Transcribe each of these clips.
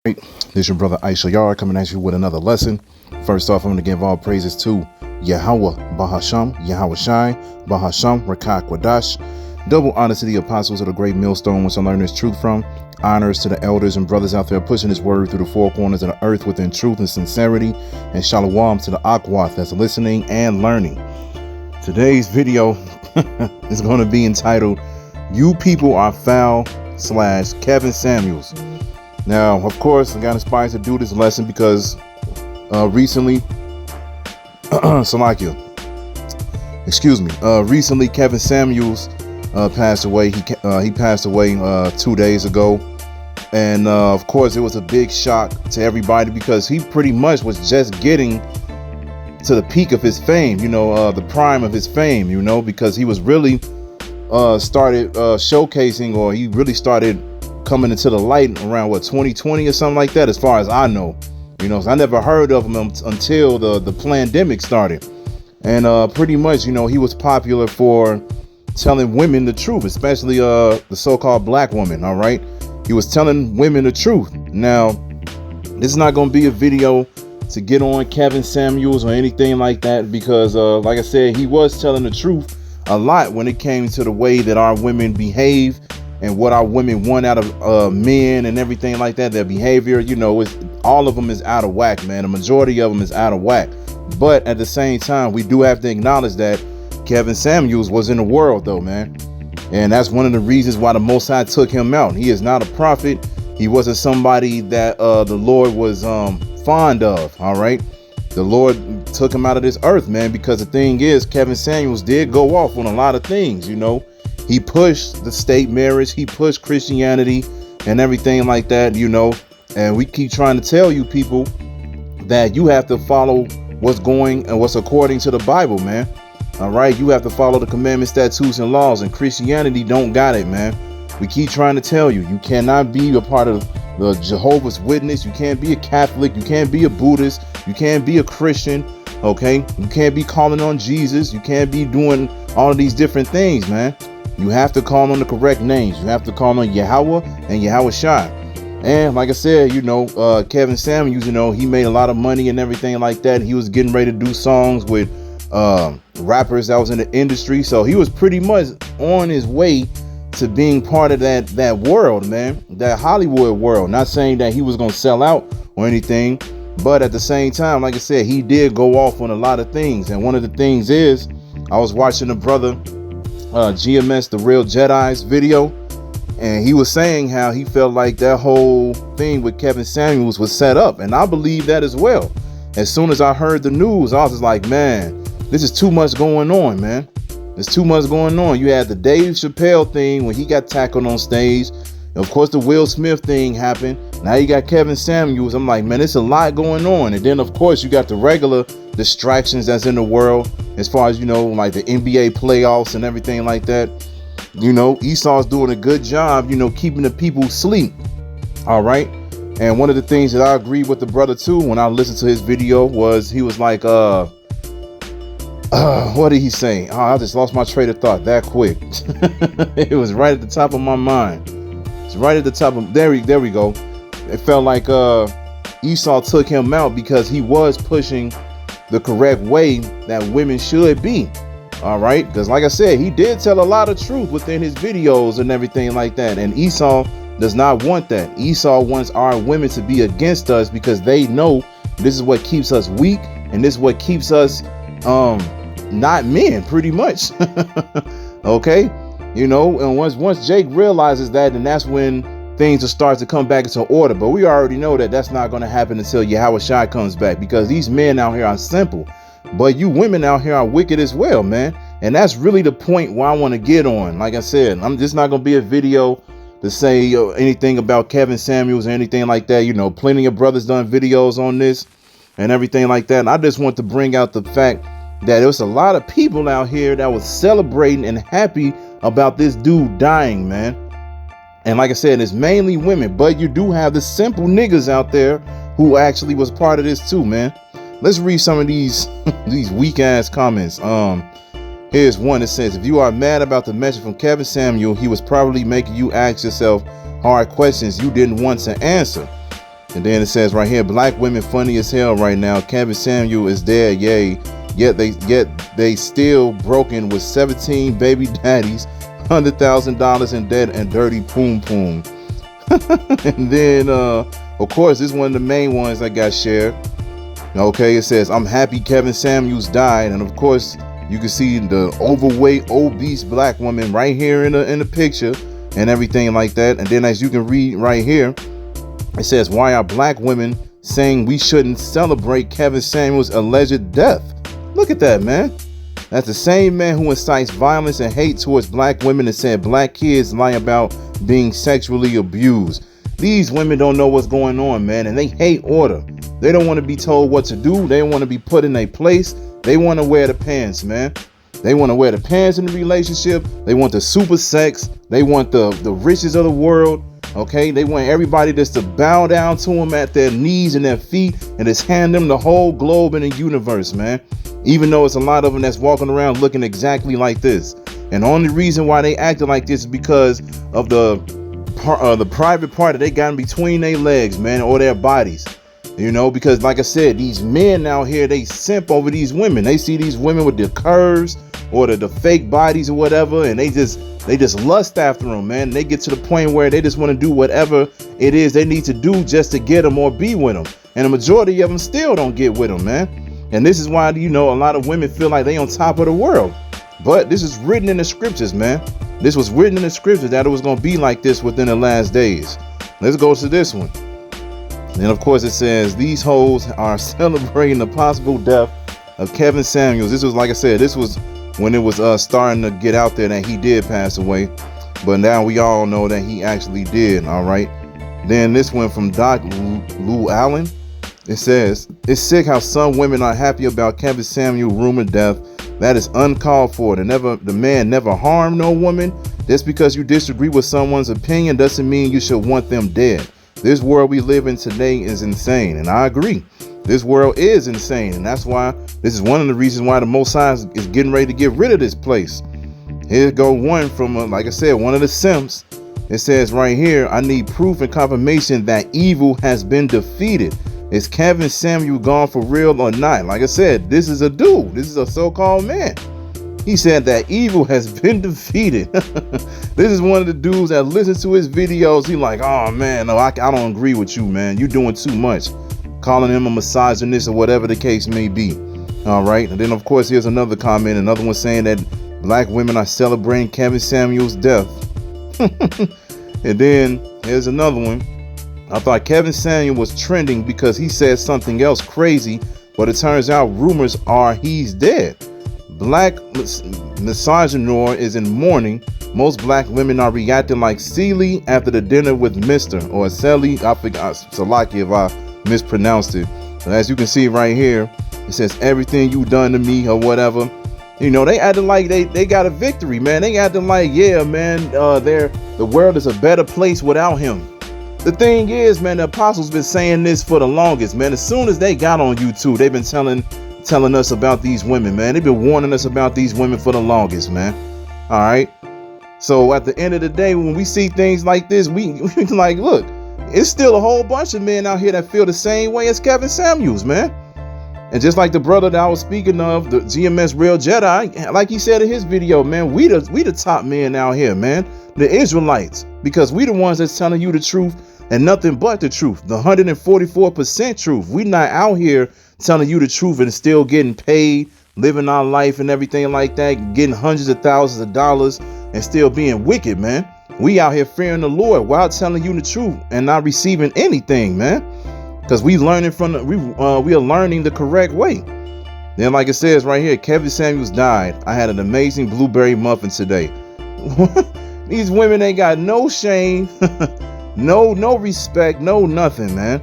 This is your brother Issachar coming at you with another lesson. First off, I'm going to give all praises to Yahweh Bahasham, Yahweh Shai, Bahasham, Rachaa Kwadash. Double honor to the apostles of the great millstone, which I learned this truth from. Honors to the elders and brothers out there pushing this word through the four corners of the earth within truth and sincerity. And shalom to the Akwath that's listening and learning. Today's video is going to be entitled, "You People Are Foul / Kevin Samuels." Now, of course, I got inspired to do this lesson because recently, recently Kevin Samuels passed away. He passed away 2 days ago, and of course, it was a big shock to everybody because he pretty much was just getting to the peak of his fame, the prime of his fame, because he was really started showcasing, or he really started coming into the light around 2020 or something like that, as far as I know. So I never heard of him until the pandemic started. And pretty much, he was popular for telling women the truth, especially the so-called black women. All right, he was telling women the truth. Now, this is not going to be a video to get on Kevin Samuels or anything like that, because like I said, he was telling the truth a lot when it came to the way that our women behave and what our women want out of men and everything like that. Their behavior, all of them is out of whack, man. The majority of them is out of whack. But at the same time, we do have to acknowledge that Kevin Samuels was in the world, though, man. And that's one of the reasons why the Most High took him out. He is not a prophet. He wasn't somebody that the Lord was fond of, all right? The Lord took him out of this earth, man, because the thing is, Kevin Samuels did go off on a lot of things, He pushed the state marriage, he pushed Christianity and everything like that, and we keep trying to tell you people that you have to follow what's going and what's according to the Bible, man. All right, you have to follow the commandments, statutes, and laws, and Christianity don't got it, man. We keep trying to tell you, you cannot be a part of the Jehovah's Witness, you can't be a Catholic, you can't be a Buddhist, you can't be a Christian, okay? You can't be calling on Jesus, you can't be doing all of these different things, man. You have to call on the correct names. You have to call on Yahweh and Yahweh Shai. And like I said, Kevin Samuels, he made a lot of money and everything like that. He was getting ready to do songs with rappers that was in the industry. So he was pretty much on his way to being part of that world, man, that Hollywood world. Not saying that he was going to sell out or anything, but at the same time, like I said, he did go off on a lot of things. And one of the things is, I was watching the brother GMS, the Real Jedi's video, and he was saying how he felt like that whole thing with Kevin Samuels was set up, and I believe that as well. As soon as I heard the news, I was just like, man, this is too much going on, man. There's too much going on. You had the Dave Chappelle thing when he got tackled on stage, and of course the Will Smith thing happened. Now you got Kevin Samuels. I'm like, man, it's a lot going on. And then of course you got the regular distractions that's in the world, as far as like the NBA playoffs and everything like that. Esau's doing a good job, keeping the people asleep. All right. And one of the things that I agree with the brother too, when I listened to his video, was he was like, what did he say? Oh, I just lost my train of thought that quick. It was right at the top of my mind. It's right at the top of there we go. It felt like Esau took him out because he was pushing the correct way that women should be. All right, because like I said, he did tell a lot of truth within his videos and everything like that, and Esau does not want that. Esau wants our women to be against us because they know this is what keeps us weak, and this is what keeps us not men, pretty much. Okay, and once Jake realizes that, then that's when things will start to come back into order. But we already know that that's not going to happen until Yahweh Shai comes back, because these men out here are simple, but you women out here are wicked as well, man. And that's really the point where I want to get on. Like I said, I'm just not going to be a video to say anything about Kevin Samuels or anything like that. Plenty of brothers done videos on this and everything like that. And I just want to bring out the fact that there was a lot of people out here that was celebrating and happy about this dude dying, man. And like I said, it's mainly women, but you do have the simple niggas out there who actually was part of this too, man. Let's read some of these weak ass comments. Here's one that says, if you are mad about the message from Kevin Samuel, he was probably making you ask yourself hard questions you didn't want to answer. And then it says right here, black women funny as hell right now. Kevin Samuel is dead, yay. Yet they still broken with 17 baby daddies, $100,000 in debt and dirty poom poom. And then of course, this is one of the main ones that got shared. Okay, it says, I'm happy Kevin Samuels died. And of course, you can see the overweight, obese black woman right here in the picture and everything like that. And then as you can read right here, it says, why are black women saying we shouldn't celebrate Kevin Samuels' alleged death? Look at that, man. That's the same man who incites violence and hate towards black women and said black kids lie about being sexually abused. These women don't know what's going on, man, and they hate order. They don't want to be told what to do. They don't want to be put in a place. They want to wear the pants, man. They want to wear the pants in the relationship. They want the super sex. They want the riches of the world. Okay, they want everybody just to bow down to them at their knees and their feet and just hand them the whole globe in the universe, man. Even though it's a lot of them that's walking around looking exactly like this. And the only reason why they acted like this is because of the private part that they got in between their legs, man, or their bodies. You know, because like I said, these men out here, they simp over these women. They see these women with the curves or the fake bodies or whatever, and they just lust after them, man. They get to the point where they just want to do whatever it is they need to do just to get them or be with them. And the majority of them still don't get with them, man. And this is why, you know, a lot of women feel like they on top of the world. But this is written in the scriptures, man. This was written in the scriptures that it was going to be like this within the last days. Let's go to this one. And of course it says, these hoes are celebrating the possible death of Kevin Samuels. This was, like I said, this was when it was starting to get out there that he did pass away. But now we all know that he actually did. All right. Then this one from Doc Lou Allen. It says, it's sick how some women are happy about Kevin Samuel rumored death. That is uncalled for. The man never harmed no woman. Just because you disagree with someone's opinion doesn't mean you should want them dead. This world we live in today is insane. And I agree. This world is insane. And that's why this is one of the reasons why the Most High is getting ready to get rid of this place. Here go one from, like I said, one of the simps. It says right here, I need proof and confirmation that evil has been defeated. Is Kevin Samuel gone for real or not? Like I said, this is a dude. This is a so-called man. He said that evil has been defeated. This is one of the dudes that listens to his videos. He like, oh man, no, I don't agree with you, man. You're doing too much. Calling him a misogynist or whatever the case may be. All right. And then, of course, here's another comment. Another one saying that black women are celebrating Kevin Samuel's death. And then here's another one. I thought Kevin Samuel was trending because he said something else crazy, but it turns out rumors are he's dead. Black misogynoir is in mourning. Most black women are reacting like Celie after the dinner with Mr. or Celie. I forgot, Salaki if I mispronounced it. But as you can see right here, it says everything you done to me or whatever. You know, they acting like they got a victory, man. They acting like, yeah, man, the world is a better place without him. The thing is, man, the apostles been saying this for the longest, man. As soon as they got on YouTube, they've been telling us about these women, man. They've been warning us about these women for the longest, man. All right. So at the end of the day, when we see things like this, we like, look, it's still a whole bunch of men out here that feel the same way as Kevin Samuels, man. And just like the brother that I was speaking of, the GMS Real Jedi, like he said in his video, man, we the top men out here, man. The Israelites, because we the ones that's telling you the truth and nothing but the truth, the 144% truth. We not out here telling you the truth and still getting paid, living our life and everything like that, getting hundreds of thousands of dollars and still being wicked, man. We out here fearing the Lord while telling you the truth and not receiving anything, man. Because we learning we are learning the correct way. Then, like it says right here, Kevin Samuels died. I had an amazing blueberry muffin today. These women ain't got no shame, no respect, no nothing, man.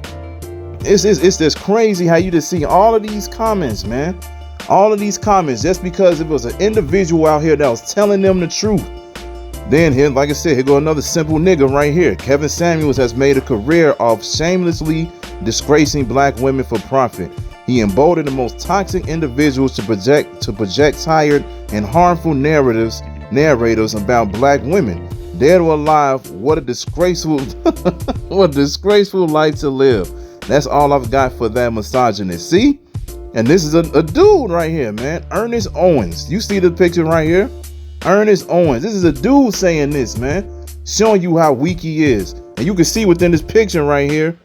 It's just crazy how you just see all of these comments, man. All of these comments just because it was an individual out here that was telling them the truth. Then here, like I said, here go another simple nigga right here. Kevin Samuels has made a career of shamelessly disgracing black women for profit. He emboldened the most toxic individuals to project tired and harmful narrators about black women. Dead or alive, what a disgraceful, what a disgraceful life to live. That's all I've got for that misogynist. See? And this is a dude right here, man. Ernest Owens. You see the picture right here? Ernest Owens. This is a dude saying this, man. Showing you how weak he is. And you can see within this picture right here.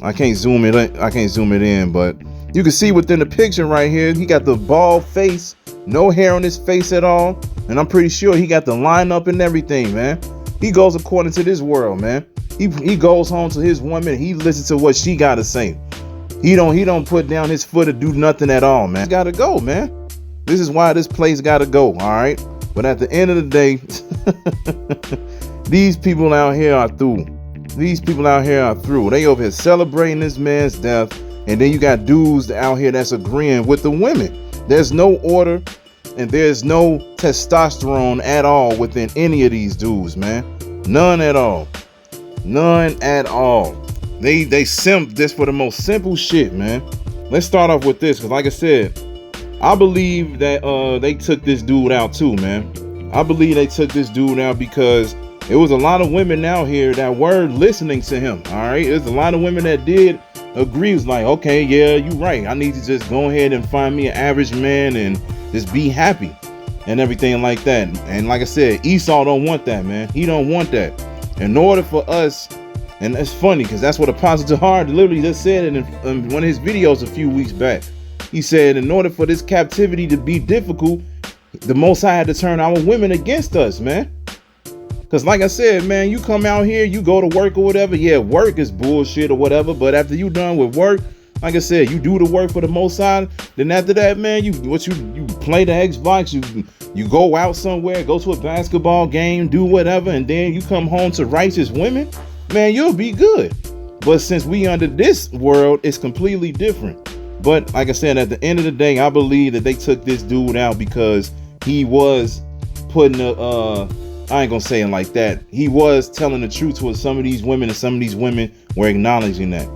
I can't zoom it in, but you can see within the picture right here, he got the bald face, no hair on his face at all. And I'm pretty sure he got the lineup and everything, man. He goes according to this world, man. He goes home to his woman. He listens to what she got to say. He don't put down his foot to do nothing at all, man. Got to go, man. This is why this place got to go, all right? But at the end of the day, these people out here are through. These people out here are through. They over here celebrating this man's death, and then you got dudes out here that's agreeing with the women. There's no order, and there's no testosterone at all within any of these dudes, man. None at all. None at all. They simp this for the most simple shit, man. Let's start off with this, because like I said, I believe that they took this dude out too, man. I believe they took this dude out because there was a lot of women out here that were listening to him. All right, there's a lot of women that did agree. Was like, okay, yeah, you're right. I need to just go ahead and find me an average man and just be happy and everything like that. And like I said, Esau don't want that, man. He don't want that. In order for us, and it's funny because that's what Apostle Tahar literally just said in one of his videos a few weeks back. He said, in order for this captivity to be difficult, the Most High had to turn our women against us, man. Because like I said, man, you come out here, you go to work or whatever. Yeah, work is bullshit or whatever. But after you done with work, like I said, you do the work for the Most High. Then after that, man, you play the Xbox, you go out somewhere, go to a basketball game, do whatever, and then you come home to righteous women, man, you'll be good. But since we under this world, it's completely different. But like I said, at the end of the day, I believe that they took this dude out because he was putting I ain't gonna say it like that. He was telling the truth to some of these women, and some of these women were acknowledging that.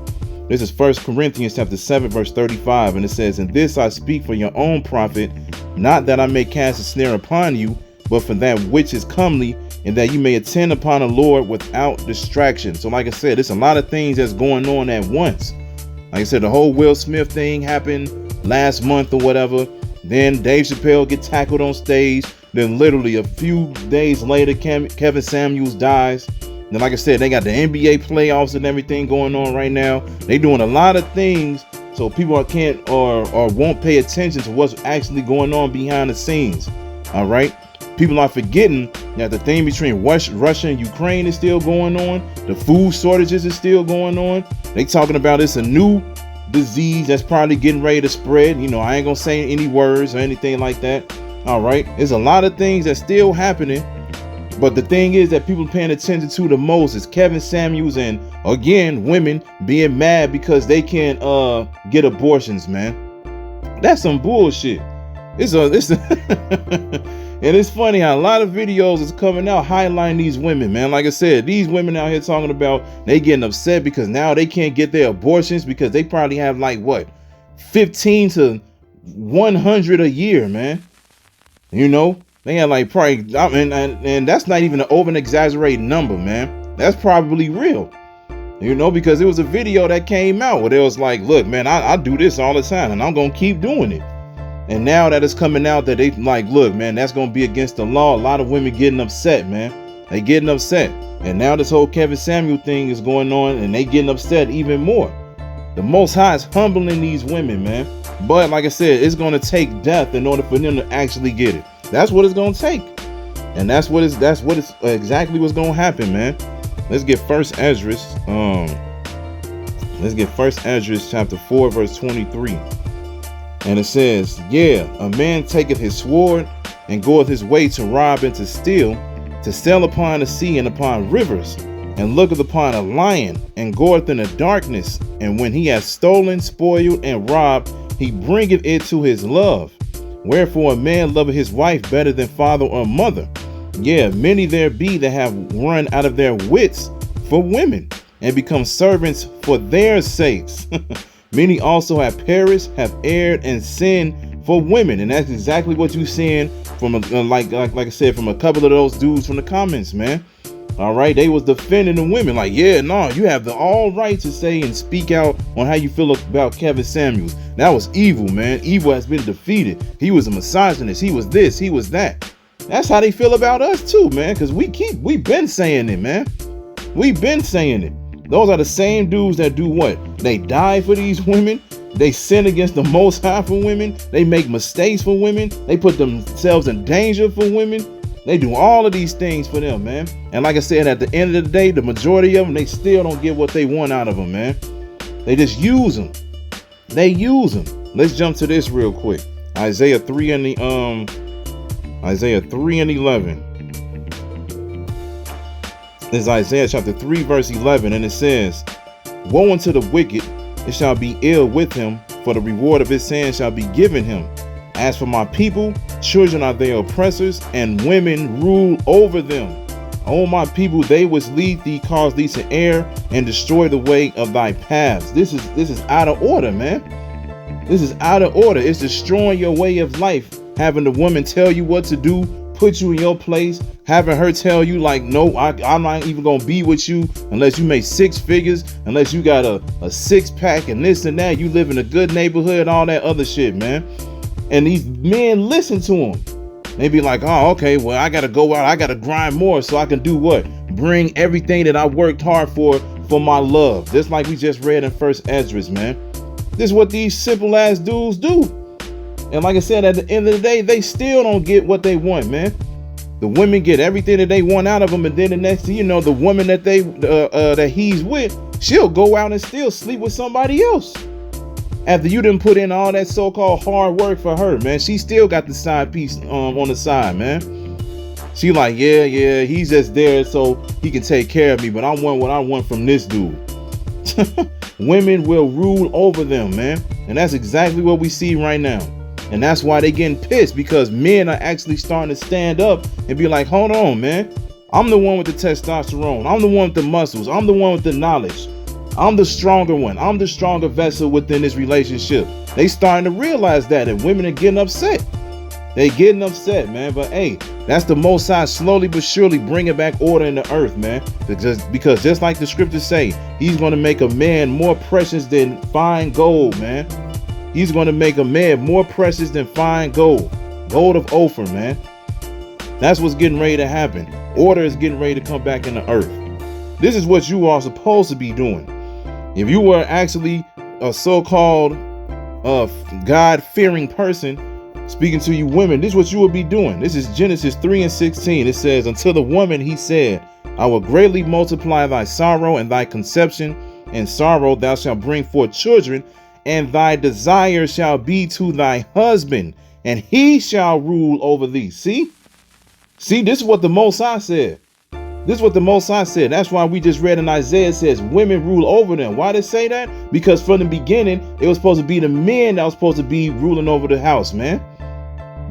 This is 1 Corinthians chapter 7, verse 35, and it says, "And this I speak for your own profit, not that I may cast a snare upon you, but for that which is comely, and that you may attend upon the Lord without distraction." So like I said, there's a lot of things that's going on at once. Like I said, the whole Will Smith thing happened last month or whatever. Then Dave Chappelle get tackled on stage. Then literally a few days later, Kevin Samuels dies. And like I said, they got the NBA playoffs and everything going on right now. They doing a lot of things so people can't or won't pay attention to what's actually going on behind the scenes. All right. People are forgetting that the thing between Russia and Ukraine is still going on. The food shortages is still going on. They talking about it's a new disease that's probably getting ready to spread. You know, I ain't gonna say any words or anything like that. All right. There's a lot of things that's still happening. But the thing is that people paying attention to the most is Kevin Samuels and, again, women being mad because they can't get abortions, man. That's some bullshit. And it's funny how a lot of videos is coming out highlighting these women, man. Like I said, these women out here talking about they getting upset because now they can't get their abortions because they probably have like what, 15 to 100 a year, man. You know, they had like probably, and that's not even an over exaggerated number, man. That's probably real, you know, because it was a video that came out where it was like, look, man, I do this all the time and I'm going to keep doing it. And now that it's coming out that they like, look, man, that's going to be against the law. A lot of women getting upset, man. They getting upset. And now this whole Kevin Samuel thing is going on and they getting upset even more. The Most High is humbling these women, man. But like I said, it's going to take death in order for them to actually get it. That's what it's going to take. And that's what it's exactly what's going to happen, man. Let's get First Esdras. Let's get First Esdras chapter 4, verse 23. And it says, yeah, a man taketh his sword and goeth his way to rob and to steal, to sail upon the sea and upon rivers, and looketh upon a lion and goeth in the darkness. And when he hath stolen, spoiled, and robbed, he bringeth it to his love. Wherefore a man loveth his wife better than father or mother. Yeah, many there be that have run out of their wits for women, and become servants for their sakes. Many also have perished, have erred, and sinned for women. And that's exactly what you're seeing from, like I said, from a couple of those dudes from the comments, man. All right, they was defending the women like, yeah, no, you have the all right to say and speak out on how you feel about Kevin Samuels. That was evil, man. Evil has been defeated. He was a misogynist. He was this, he was that. That's how they feel about us too, man, because we've been saying it, man. We've been saying it. Those are the same dudes that do what? They die for these women. They sin against the Most High for women. They make mistakes for women. They put themselves in danger for women. They do all of these things for them, man. And like I said, at the end of the day, the majority of them, they still don't get what they want out of them, man. They just use them. They use them. Let's jump to this real quick. Isaiah 3 and 11. This is Isaiah chapter 3, verse 11, and it says, "Woe unto the wicked, it shall be ill with him, for the reward of his hand shall be given him. As for my people, children are their oppressors, and women rule over them. O my people, they which lead thee cause thee to err, and destroy the way of thy paths." This is out of order, man. This is out of order. It's destroying your way of life. Having the woman tell you what to do, put you in your place, having her tell you like, no, I'm not even gonna be with you unless you make 6 figures, unless you got a 6-pack and this and that, you live in a good neighborhood, all that other shit, man. And these men listen to them. They be like, oh, okay, well, I gotta go out, I gotta grind more so I can do what? Bring everything that I worked hard for my love. Just like we just read in First Esdras, man. This is what these simple ass dudes do. And like I said, at the end of the day, they still don't get what they want, man. The women get everything that they want out of them, and then the next thing you know, the woman that that he's with, she'll go out and still sleep with somebody else. After you didn't put in all that so-called hard work for her, man, she still got the side piece on the side, man. She like, yeah, he's just there so he can take care of me, but I want what I want from this dude. Women will rule over them, man. And that's exactly what we see right now. And that's why they getting pissed, because men are actually starting to stand up and be like, hold on, man. I'm the one with the testosterone. I'm the one with the muscles. I'm the one with the knowledge. I'm the stronger one. I'm the stronger vessel within this relationship. They starting to realize that, and women are getting upset. They getting upset, man. But hey, that's the Most High slowly but surely bringing back order in the earth, man. Because just like the scriptures say, he's going to make a man more precious than fine gold, man. He's going to make a man more precious than fine gold. Gold of Ophir, man. That's what's getting ready to happen. Order is getting ready to come back in the earth. This is what you are supposed to be doing. If you were actually a so-called God-fearing person speaking to you women, this is what you would be doing. This is Genesis 3 and 16. It says, "Unto the woman he said, I will greatly multiply thy sorrow and thy conception. In sorrow thou shalt bring forth children, and thy desire shall be to thy husband, and he shall rule over thee." See, this is what the Most High said. This is what the Most High said. That's why we just read in Isaiah, it says women rule over them. Why did it say that? Because from the beginning, it was supposed to be the men that was supposed to be ruling over the house, man.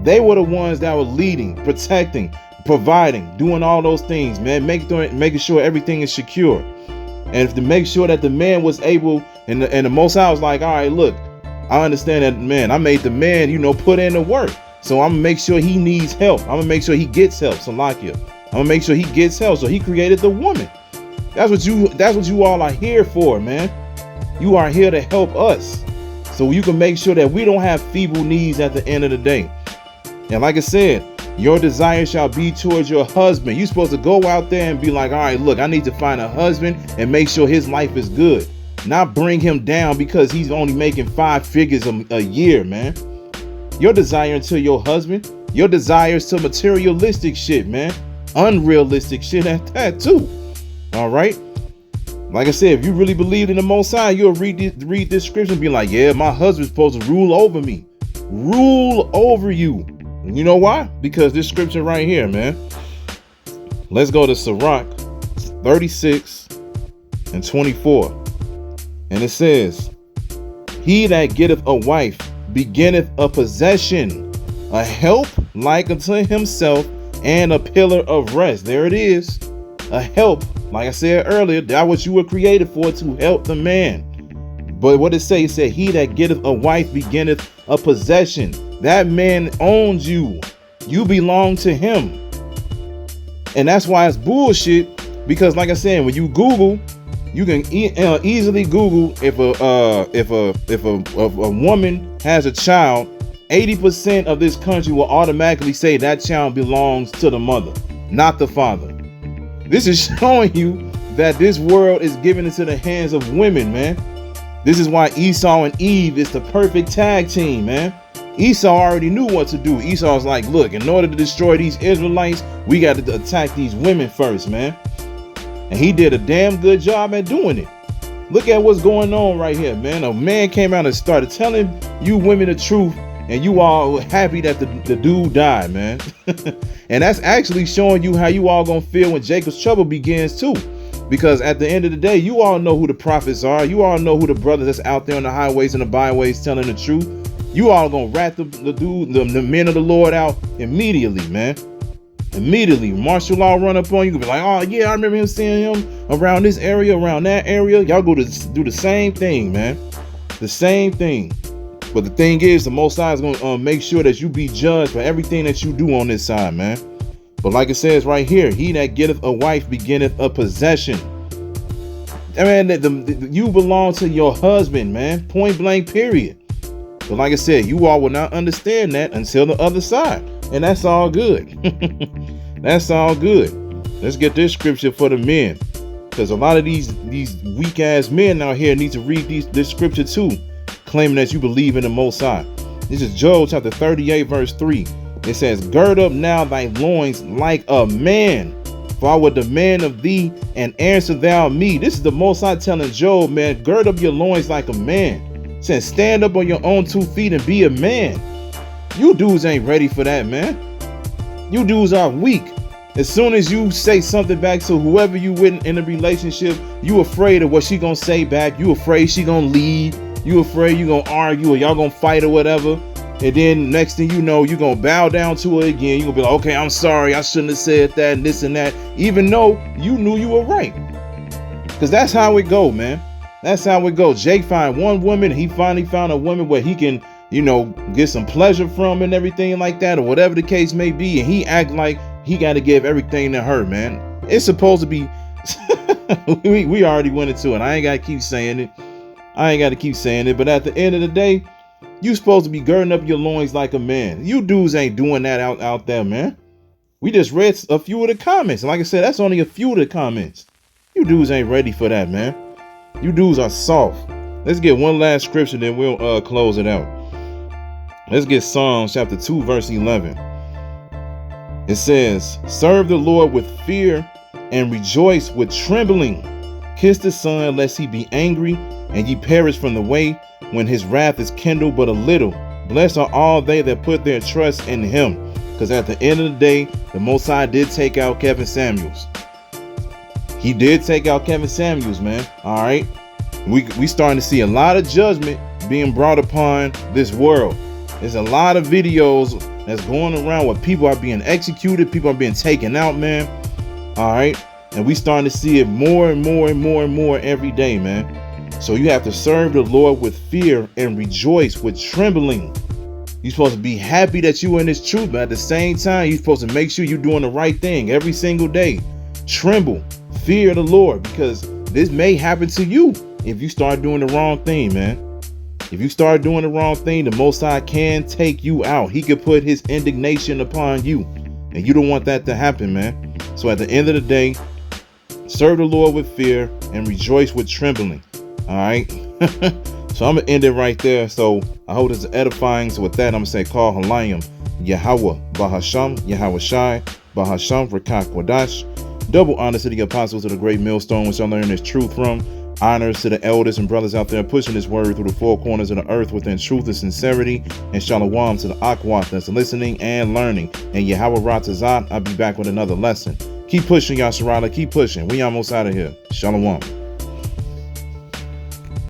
They were the ones that were leading, protecting, providing, doing all those things, man, making sure everything is secure. And to make sure that the man was able, and the Most High was like, all right, look, I understand that, man, I made the man, put in the work. So I'm gonna make sure he needs help. I'm gonna make sure he gets help. Salakia. I'm gonna make sure he gets help. So he created the woman. That's what you all are here for, man. You are here to help us, so you can make sure that we don't have feeble knees at the end of the day. And like I said, your desire shall be towards your husband. You're supposed to go out there and be like, all right, look, I need to find a husband and make sure his life is good. Not bring him down because he's only making 5 figures a year, man. Your desire to your husband, your desires to materialistic shit, man. Unrealistic shit at that too. All right. Like I said, if you really believe in the Most High, you'll read this scripture and be like, yeah, my husband's supposed to rule over me. Rule over you. And you know why? Because this scripture right here, man. Let's go to Sorak 36 and 24. And it says, "He that getteth a wife beginneth a possession, a help like unto himself, and a pillar of rest." There it is. A help. Like I said earlier, that's what you were created for, to help the man. But what it say? It said, "He that getteth a wife beginneth a possession." That man owns you. You belong to him. And that's why it's bullshit Because like I said, when you Google, you can easily Google if a woman has a child, 80% of this country will automatically say that child belongs to the mother, not the father. This is showing you that this world is given into the hands of women, man. This is why Esau and Eve is the perfect tag team, man. Esau already knew what to do. Esau's like, look, in order to destroy these Israelites, we got to attack these women first, man. And he did a damn good job at doing it. Look at what's going on right here, man. A man came out and started telling you women the truth, and you all happy that the dude died, man. And that's actually showing you how you all gonna feel when Jacob's trouble begins too. Because at the end of the day, you all know who the prophets are. You all know who the brothers that's out there on the highways and the byways telling the truth. You all gonna rat the men of the Lord out immediately, man. Immediately. Martial law run up on you, be like, oh yeah, I remember him seeing him around this area, around that area. Y'all go to do the same thing, man. The same thing. But the thing is, the Most High is gonna make sure that you be judged for everything that you do on this side, man. But like it says right here, he that getteth a wife beginneth a possession. I mean, you belong to your husband, man. Point blank, period. But like I said, you all will not understand that until the other side. And that's all good. That's all good. Let's get this scripture for the men. Because a lot of these weak ass men out here need to read this scripture too, claiming that you believe in the Most High. This is Job chapter 38 verse 3. It says, gird up now thy loins like a man, for I will demand of thee, and answer thou me. This is the Most High telling Job, man, gird up your loins like a man. Says, stand up on your own 2 feet and be a man. You dudes ain't ready for that, man. You dudes are weak. As soon as you say something back to whoever you with in a relationship, you afraid of what she gonna say back. You afraid she gonna leave. You afraid you gonna argue or y'all gonna fight or whatever. And then next thing you know, you're going to bow down to her again. You're going to be like, okay, I'm sorry. I shouldn't have said that and this and that. Even though you knew you were right. Because that's how it go, man. That's how it go. Jake find one woman. He finally found a woman where he can, you know, get some pleasure from and everything like that or whatever the case may be. And he act like he got to give everything to her, man. It's supposed to be. we already went into it. I ain't got to keep saying it. But at the end of the day, you supposed to be girding up your loins like a man. You dudes ain't doing that out there, man. We just read a few of the comments. And like I said, that's only a few of the comments. You dudes ain't ready for that, man. You dudes are soft. Let's get one last scripture, then we'll close it out. Let's get Psalms chapter 2, verse 11. It says, serve the Lord with fear and rejoice with trembling. Kiss the Son, lest he be angry, and ye perish from the way, when his wrath is kindled but a little. Blessed are all they that put their trust in him. Because at the end of the day, the Most High did take out Kevin Samuels. He did take out Kevin Samuels, man. All right. We starting to see a lot of judgment being brought upon this world. There's a lot of videos that's going around where people are being executed. People are being taken out, man. All right. And we starting to see it more and more and more and more every day, man. So you have to serve the Lord with fear and rejoice with trembling. You're supposed to be happy that you are in this truth, but at the same time, you're supposed to make sure you're doing the right thing every single day. Tremble, fear the Lord, because this may happen to you if you start doing the wrong thing, man. If you start doing the wrong thing, the Most High can take you out. He could put his indignation upon you, and you don't want that to happen, man. So at the end of the day, serve the Lord with fear and rejoice with trembling. All right. So I'm gonna end it right there. So I hope it's edifying. So with that, I'm gonna say call Halayim Yahweh Bahasham Yahweh Shai Bahasham Rachaa Kwadash. Double honors to the apostles of the great millstone which I learned this truth from. Honors to the elders and brothers out there pushing this word through the four corners of the earth within truth and sincerity. And shalom to the Akwat that's listening and learning. And Yahweh Ratazat, I'll be back with another lesson. Keep pushing, Yasharala. Keep pushing. We almost out of here. Shalom.